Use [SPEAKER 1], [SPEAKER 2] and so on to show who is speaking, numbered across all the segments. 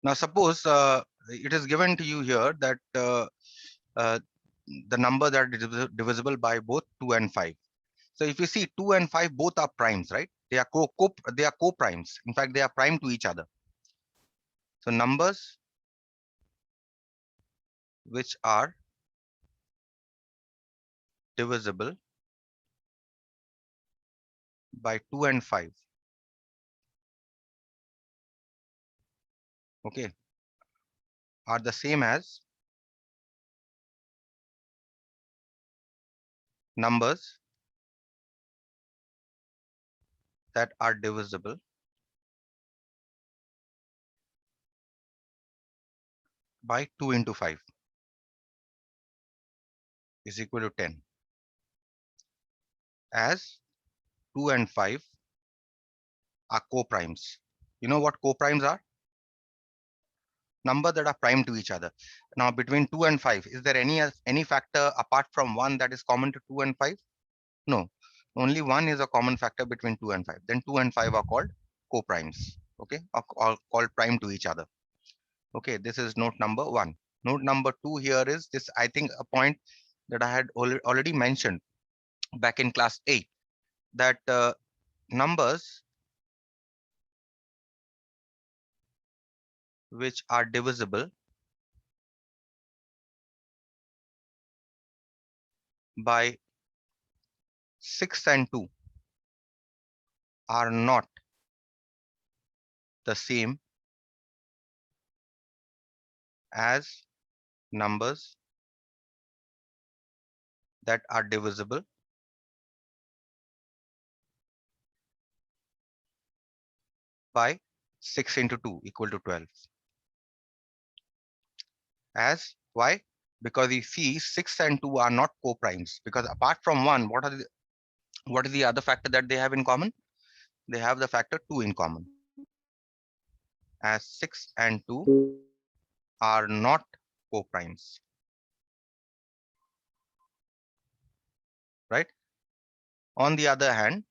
[SPEAKER 1] Now, suppose it is given to you here that uh, the number that is divisible by both 2 and 5. So if you see 2 and 5, both are primes, right? They are co-primes. In fact, they are prime to each other. So numbers which are divisible by 2 and 5, okay, are the same as numbers that are divisible by 2 into 5 is equal to 10, as 2 and 5 are co-primes. You know what co-primes are? Number that are prime to each other. Now, between 2 and 5, is there any factor apart from 1 that is common to 2 and 5? No, only 1 is a common factor between 2 and 5. Then 2 and 5 are called co-primes, okay, or called prime to each other. Okay, this is note number 1. Note number 2 here is this, I think, a point that I had already mentioned back in class 8, that numbers which are divisible by 6 and 2 are not the same as numbers that are divisible by 6 into 2 equal to 12. As why? Because you see 6 and 2 are not co-primes, because apart from 1, what is the other factor that they have in common? They have the factor 2 in common, as 6 and 2 are not co-primes, right? On the other hand,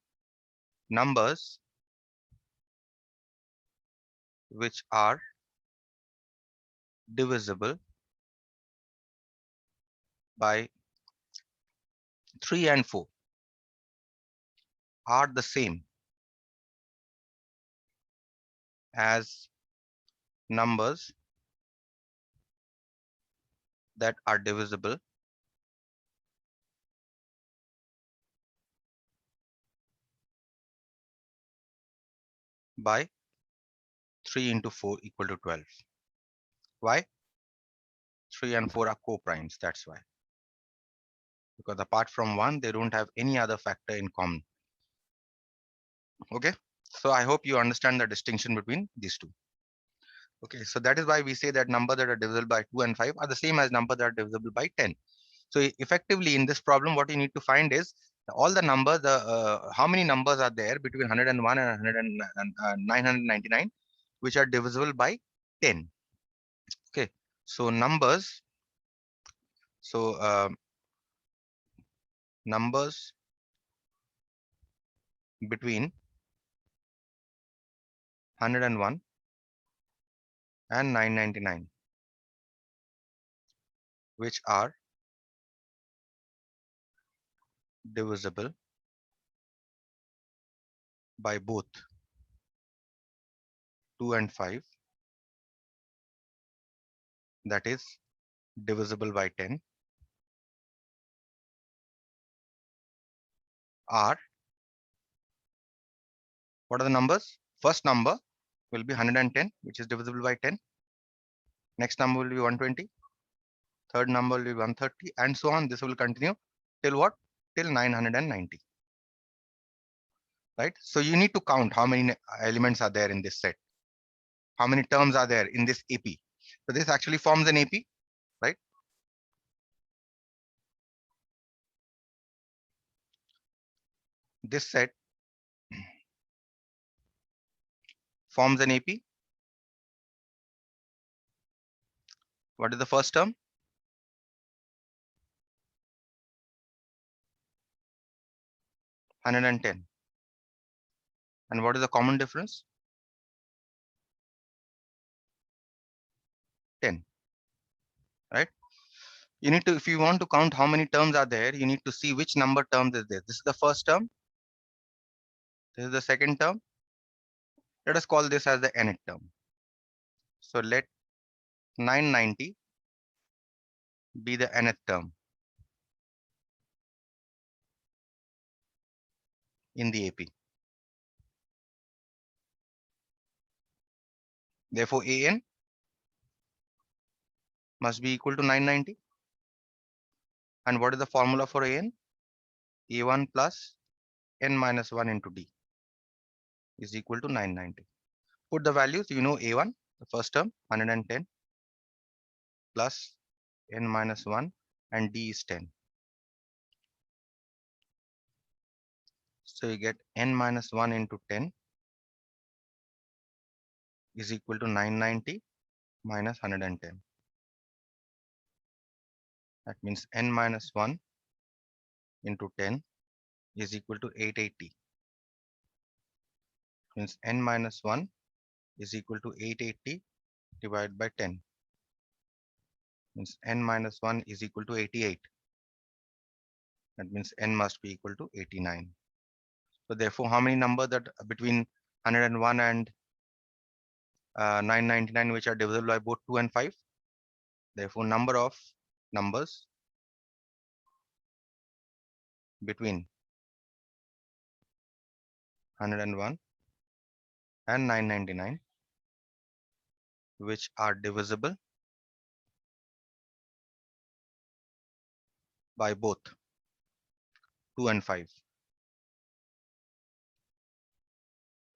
[SPEAKER 1] numbers which are divisible by 3 and 4 are the same as numbers that are divisible by 3 into 4 equal to 12. Why? 3 and 4 are co-primes, that's why. Because apart from 1, they don't have any other factor in common. Okay, so I hope you understand the distinction between these two. Okay, so that is why we say that numbers that are divisible by 2 and 5 are the same as numbers that are divisible by 10. So effectively in this problem, what you need to find is all the numbers, how many numbers are there between 101 and 100 and 999, which are divisible by 10. Okay, so so numbers between 101 and 999, which are divisible by both 2 and 5, that is divisible by 10, are, what are the numbers? First number will be 110, which is divisible by 10. Next number will be 120. Third number will be 130, and so on. This will continue till what? Till 990. Right? So you need to count how many elements are there in this set. How many terms are there in this AP? So this actually forms an AP, right? This set forms an AP. What is the first term? 110. And what is the common difference? right? You need to, if you want to count how many terms are there, you need to see which number terms is there. This is the first term. This is the second term. Let us call this as the nth term. So let 990 be the nth term in the AP. Therefore, AN must be equal to 990. And what is the formula for AN? A1 plus n minus 1 into D is equal to 990. Put the values, you know A1, the first term, 110 plus n minus 1 and D is 10. So you get n minus 1 into 10 is equal to 990 minus 110. That means n minus 1 into 10 is equal to 880. Means n minus 1 is equal to 880 divided by 10. Means n minus 1 is equal to 88. That means n must be equal to 89. So therefore, how many numbers that between 101 and 999 which are divisible by both 2 and 5? Therefore, number of numbers between 101 and 999 which are divisible by both 2 and 5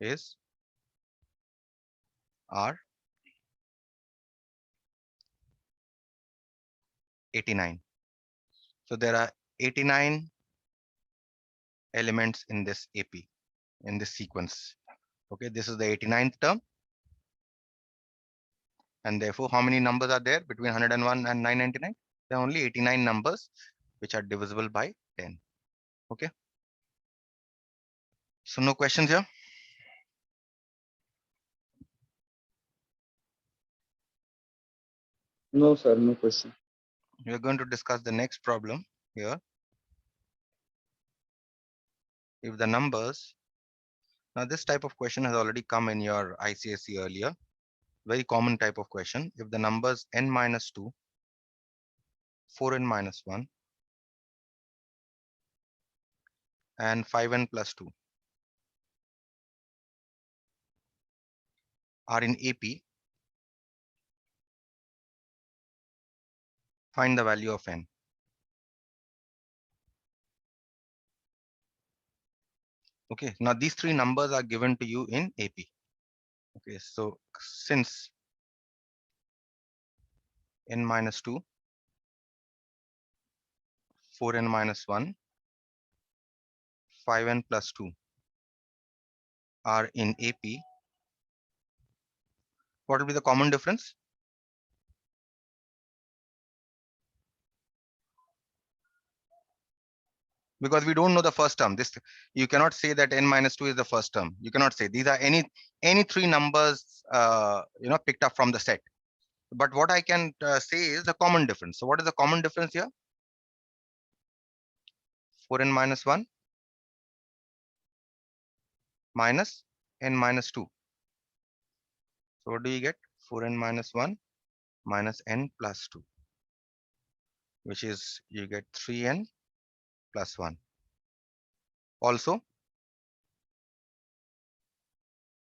[SPEAKER 1] is are 89. So there are 89 elements in this AP, in this sequence. Okay, this is the 89th term. And therefore, how many numbers are there between 101 and 999? There are only 89 numbers which are divisible by 10. Okay. So no questions here.
[SPEAKER 2] No, sir, no question.
[SPEAKER 1] We are going to discuss the next problem here. If the numbers, now this type of question has already come in your ICSE earlier. Very common type of question. If the numbers n minus 2, 4n minus 1, and 5n plus 2 are in AP, find the value of n. Okay, now these three numbers are given to you in AP. Okay, so since n minus 2, 4n minus 1, 5n plus 2 are in AP, what will be the common difference? Because we don't know the first term. This, you cannot say that n minus 2 is the first term. You cannot say these are any three numbers picked up from the set. But what I can say is the common difference. So what is the common difference here? 4n minus 1 minus n minus 2. So what do you get? 4n minus 1 minus n plus 2, which is you get 3n plus 1. Also,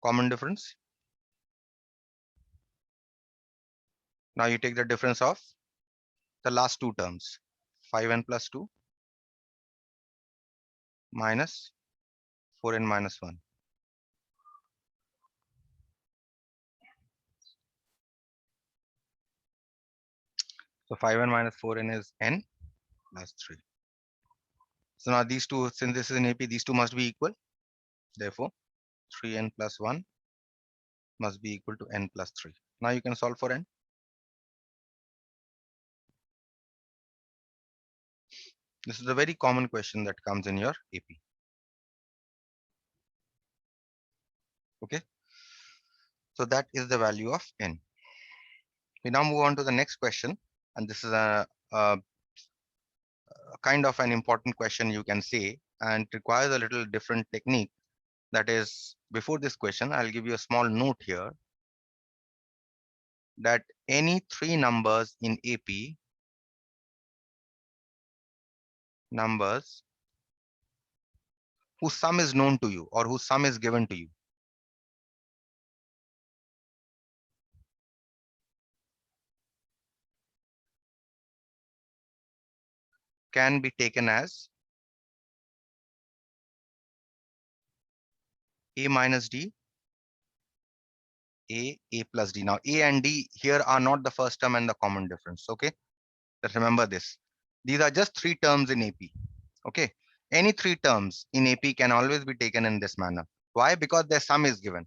[SPEAKER 1] common difference. Now you take the difference of the last two terms, 5n plus 2 minus 4n minus 1. So 5n minus 4n is n plus 3. So now these two, since this is an AP, these two must be equal. Therefore, 3n plus 1 must be equal to n plus 3. Now you can solve for n. This is a very common question that comes in your AP. Okay. So that is the value of n. We now move on to the next question. and this is a kind of an important question, you can say, and it requires a little different technique. That is, before this question, I'll give you a small note here that any three numbers in AP, numbers whose sum is known to you or whose sum is given to you, can be taken as A minus D, A plus D. Now, A and D here are not the first term and the common difference. Okay, just remember this. These are just three terms in AP. Okay, any three terms in AP can always be taken in this manner. Why? Because their sum is given.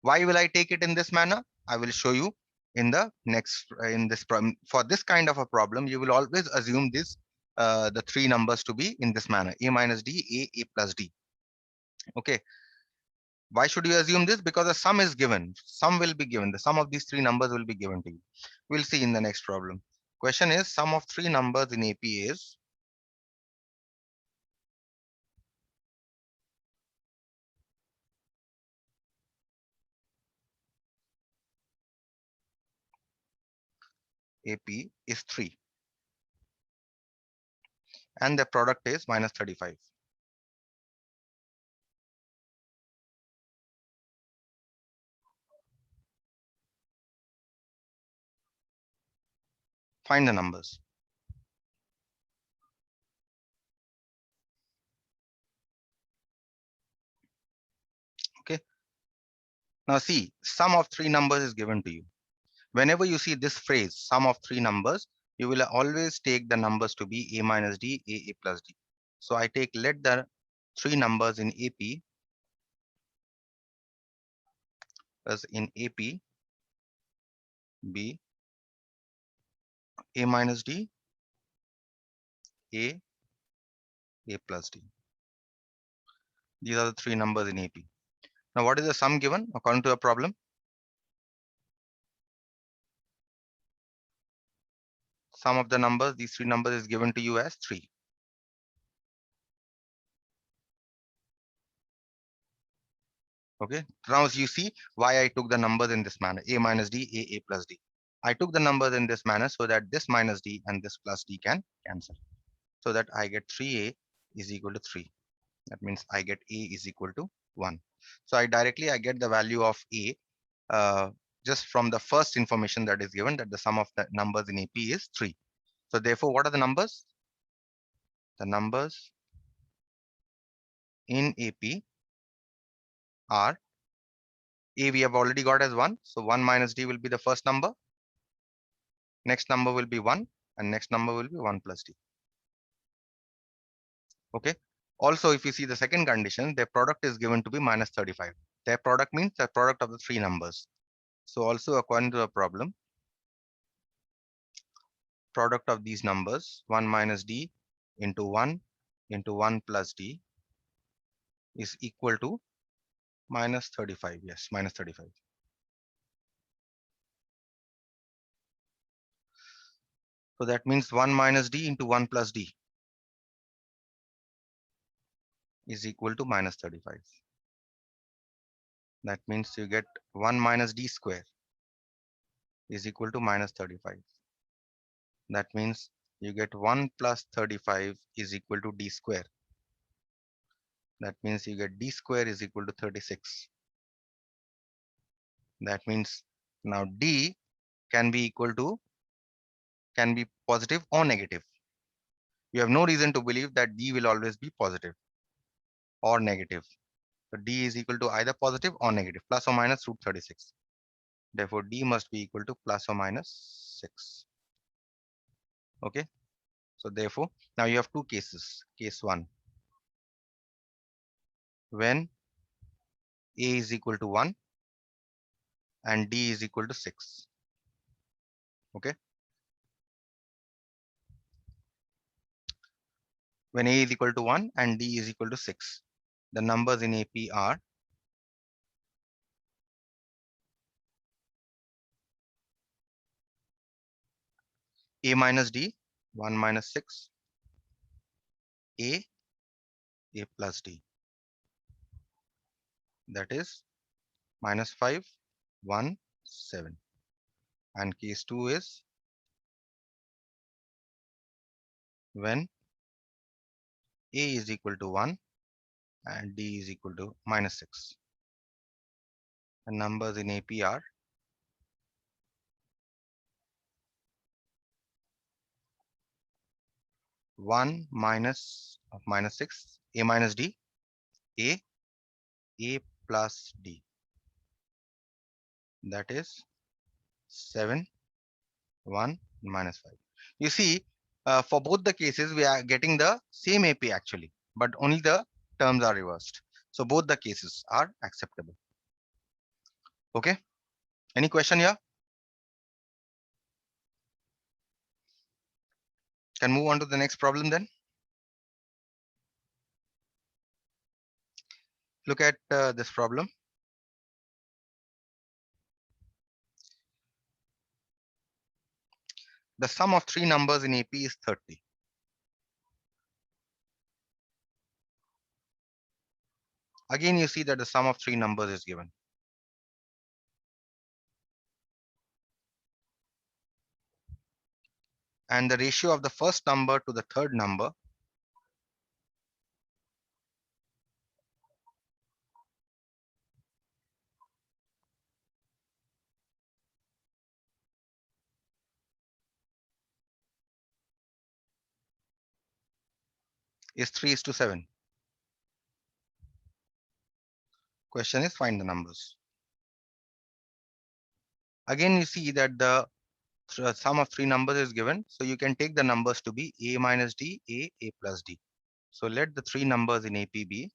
[SPEAKER 1] Why will I take it in this manner? I will show you in the next in this problem. For this kind of a problem, you will always assume this the three numbers to be in this manner: A minus D, A plus D. Okay. Why should you assume this? Because the sum is given. Sum will be given. The sum of these three numbers will be given to you. We'll see in the next problem. Question is, sum of three numbers in AP is AP is 3 and the product is minus 35. Find the numbers. Okay. Now see, sum of three numbers is given to you. Whenever you see this phrase, sum of three numbers, you will always take the numbers to be A minus D, A plus D. So I take, let the three numbers in AP as in AP be A minus D, A plus D. These are the three numbers in AP. Now what is the sum given according to the problem? Sum of the numbers, these three numbers is given to you as 3. Okay. Now you see why I took the numbers in this manner: A minus D, A plus D. I took the numbers in this manner so that this minus D and this plus D can cancel. So that I get 3A is equal to 3. That means I get A is equal to 1. So I get the value of A just from the first information that is given, that the sum of the numbers in AP is 3. So therefore, what are the numbers? The numbers in AP are A we have already got as 1. So 1 minus D will be the first number. Next number will be 1 and next number will be 1 plus D. Okay. Also, if you see the second condition, their product is given to be minus 35. Their product means the product of the three numbers. So also according to the problem, product of these numbers 1 minus D into 1 plus D is equal to minus 35. Yes, minus 35. So that means 1 minus D into 1 plus D is equal to minus 35. That means you get 1 minus D square is equal to minus 35. That means you get 1 plus 35 is equal to D square. That means you get D square is equal to 36. That means now D can be equal to, can be positive or negative. You have no reason to believe that D will always be positive or negative. So D is equal to either positive or negative, plus or minus root 36. Therefore, D must be equal to plus or minus 6. Okay. So therefore, now you have two cases. Case 1, when A is equal to 1 and D is equal to 6. Okay. When A is equal to 1 and D is equal to 6, the numbers in AP are A minus D, 1 minus 6, A plus D. That is minus 5, 1, 7. And case 2 is when A is equal to 1 and D is equal to minus 6. The numbers in AP are 1 minus 6, A minus D, A plus D. That is 7, 1, minus 5. You see, for both the cases, we are getting the same AP actually, but only the terms are reversed. So both the cases are acceptable. Okay. Any question here? Can move on to the next problem then. Look at this problem. The sum of three numbers in AP is 30. Again, you see that the sum of three numbers is given. And the ratio of the first number to the third number is 3:7. Question is find the numbers. Again, you see that the sum of three numbers is given. So you can take the numbers to be A minus D, A plus D. So let the three numbers in AP be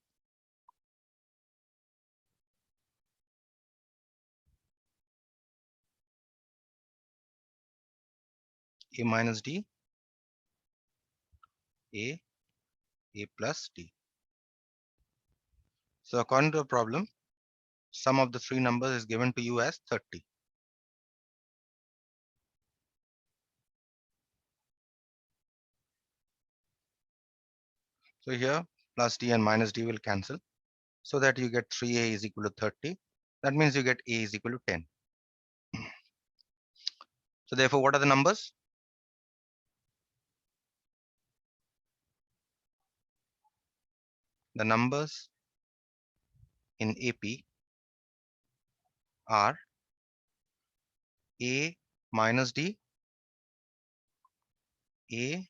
[SPEAKER 1] A minus D, A plus D. So according to the problem, sum of the three numbers is given to you as 30. So here plus D and minus D will cancel so that you get 3A is equal to 30. That means you get A is equal to 10. So therefore, what are the numbers? The numbers in AP are A minus D, A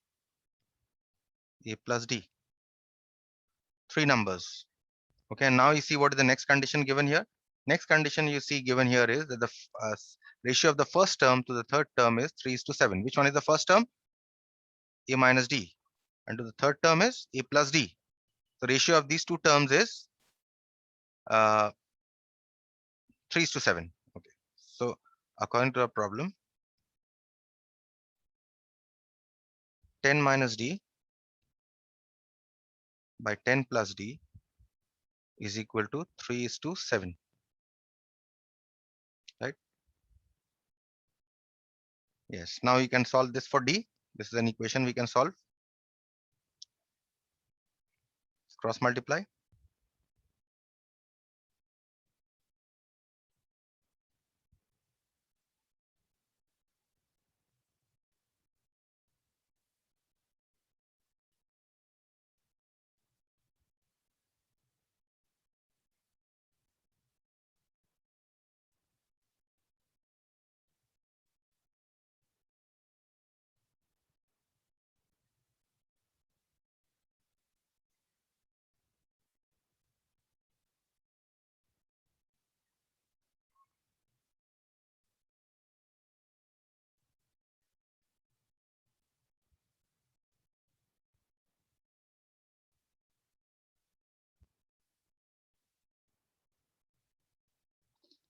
[SPEAKER 1] plus D. Three numbers. Okay, now you see what is the next condition given here. Next condition you see given here is that the ratio of the first term to the third term is 3:7. Which one is the first term? A minus D. And to the third term is A plus D. The ratio of these two terms is 3:7. Okay. So according to our problem, 10 minus D by 10 plus D is equal to 3:7. Right? Yes. Now you can solve this for D. This is an equation we can solve. Cross multiply.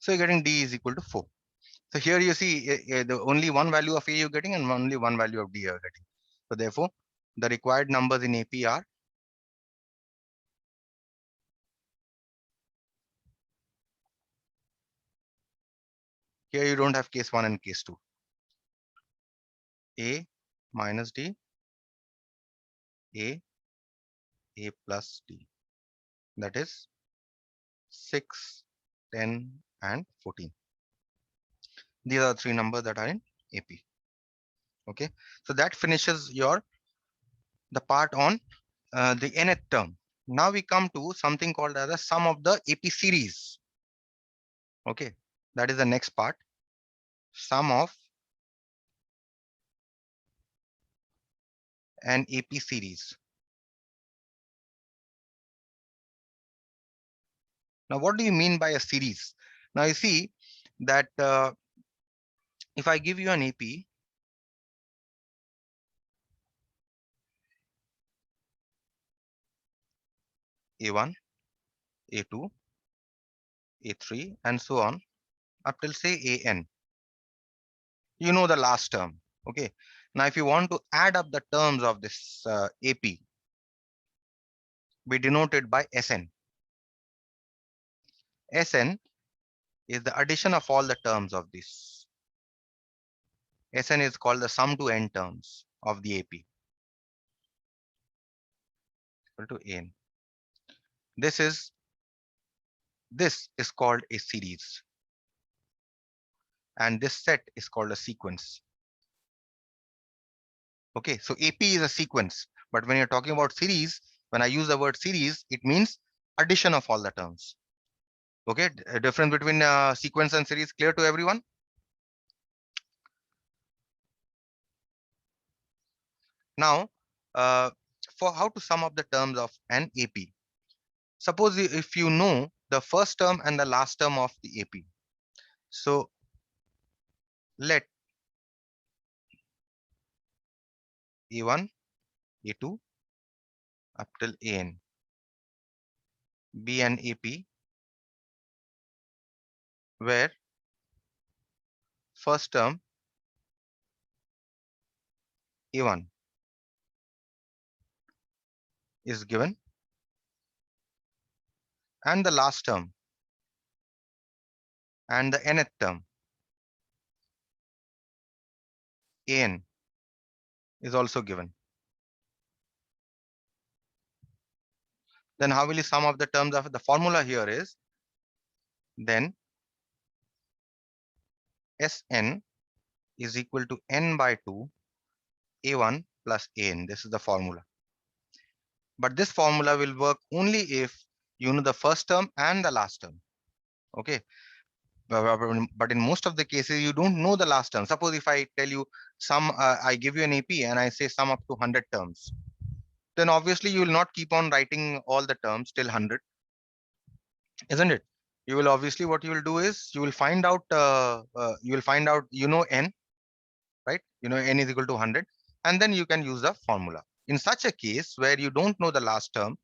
[SPEAKER 1] So you're getting D is equal to 4. So here you see the only one value of A you're getting and only one value of D you're getting. So therefore, the required numbers in AP are here you don't have case 1 and case 2. A minus D, A plus D. That is 6, 10, and 14. These are the three numbers that are in AP. Okay, so that finishes your the part on the nth term. Now we come to something called as the sum of the AP series. Okay, that is the next part. Sum of an AP series. Now, what do you mean by a series? Now you see that if I give you an AP, A1, A2, A3, and so on up till say AN. You know the last term. Okay. Now, if you want to add up the terms of this AP, we denote it by SN. SN is the addition of all the terms of this. SN is called the sum to n terms of the AP equal to AN. This is called a series, and this set is called a sequence. Okay, so AP is a sequence, but when you're talking about series, when I use the word series, it means addition of all the terms. Okay, difference between sequence and series clear to everyone? Now, for how to sum up the terms of an AP. Suppose if you know the first term and the last term of the AP. So let A1, A2 up till AN be an AP where first term A1 is given and the last term and the nth term AN is also given. Then how will you sum up the terms of the formula here is then Sn is equal to n by 2 A1 plus AN. This is the formula. But this formula will work only if you know the first term and the last term. Okay. But in most of the cases, you don't know the last term. Suppose if I tell you I give you an AP and I say sum up to 100 terms, then obviously you will not keep on writing all the terms till 100, isn't it? You will obviously what you will do is you will find out n, right? You know n is equal to 100, and then you can use the formula. In such a case where you don't know the last term,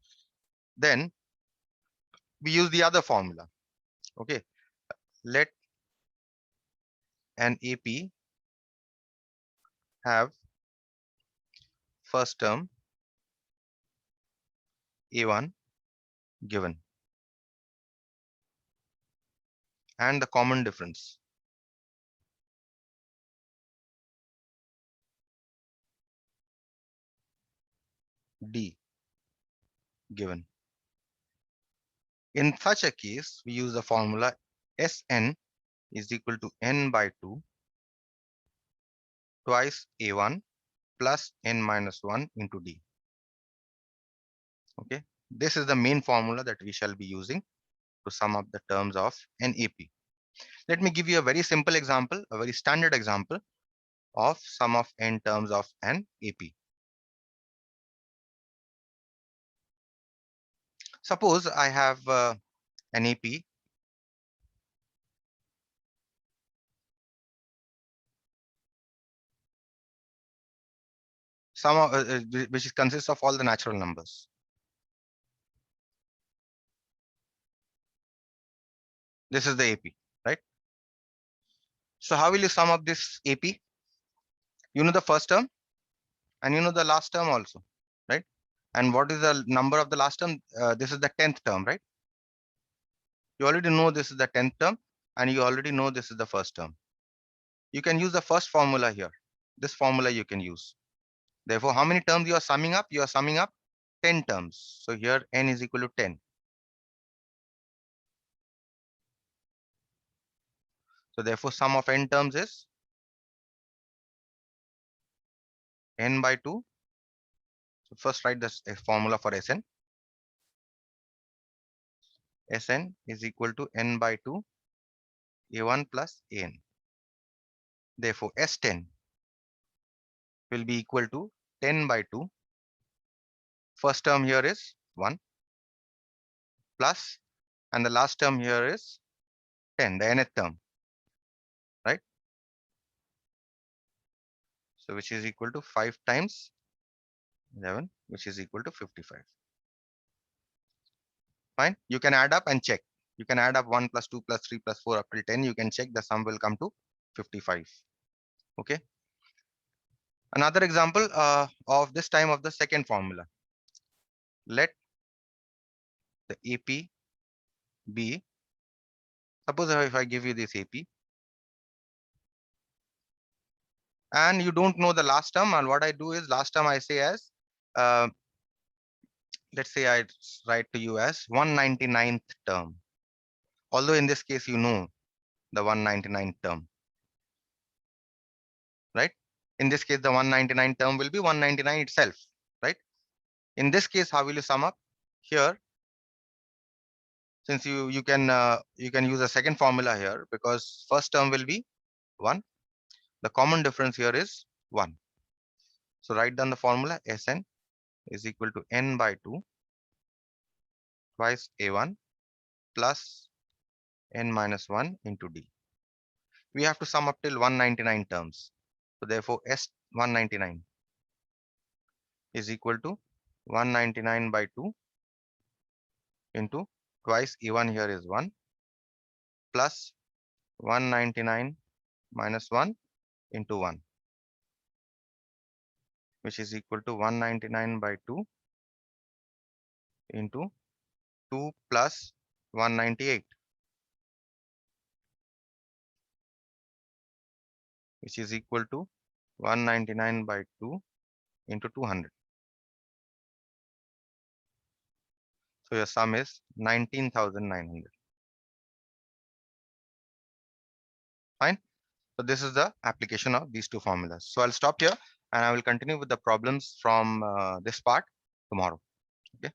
[SPEAKER 1] then we use the other formula. Okay, let an AP have first term A1 given and the common difference D given. In such a case, we use the formula Sn is equal to n by 2 twice A1 plus n minus 1 into D. Okay, this is the main formula that we shall be using to sum up the terms of an AP. Let me give you a very simple example, a very standard example of sum of n terms of an AP. Suppose I have an AP which consists of all the natural numbers. This is the AP, right? So how will you sum up this AP? You know the first term and you know the last term also, right? And what is the number of the last term? This is the 10th term, right? You already know this is the 10th term and you already know this is the first term. You can use the first formula here. This formula you can use. Therefore, how many terms you are summing up? You are summing up 10 terms. So here n is equal to 10. So therefore, sum of n terms is n by 2. So first write this formula for Sn. Sn is equal to n by 2 a1 plus an. Therefore, S10 will be equal to 10 by 2. First term here is 1 plus, and the last term here is 10, the nth term, right? So which is equal to 5 times 11, which is equal to 55. Fine. You can add up and check. You can add up 1 plus 2 plus 3 plus 4 up till 10. You can check, the sum will come to 55. Okay. Another example of this time of the second formula. Let the AP be, suppose if I give you this AP and you don't know the last term, and what I do is last term I say as, uh, let's say I write to you as 199th term. Although in this case, you know the 199th term, right? In this case, the 199 term will be 199 itself, right? In this case, how will you sum up? Here, since you can use a second formula here, because first term will be 1. The common difference here is 1. So write down the formula. Sn is equal to n by 2 twice a1 plus n minus 1 into d. We have to sum up till 199 terms. So therefore, S199 is equal to 199 by 2 into twice E1 here is 1 plus 199 minus 1 into 1, which is equal to 199 by 2 into 2 plus 198, which is equal to 199 by 2 into 200. So your sum is 19,900. Fine. So this is the application of these two formulas. So I'll stop here and I will continue with the problems from this part tomorrow. Okay.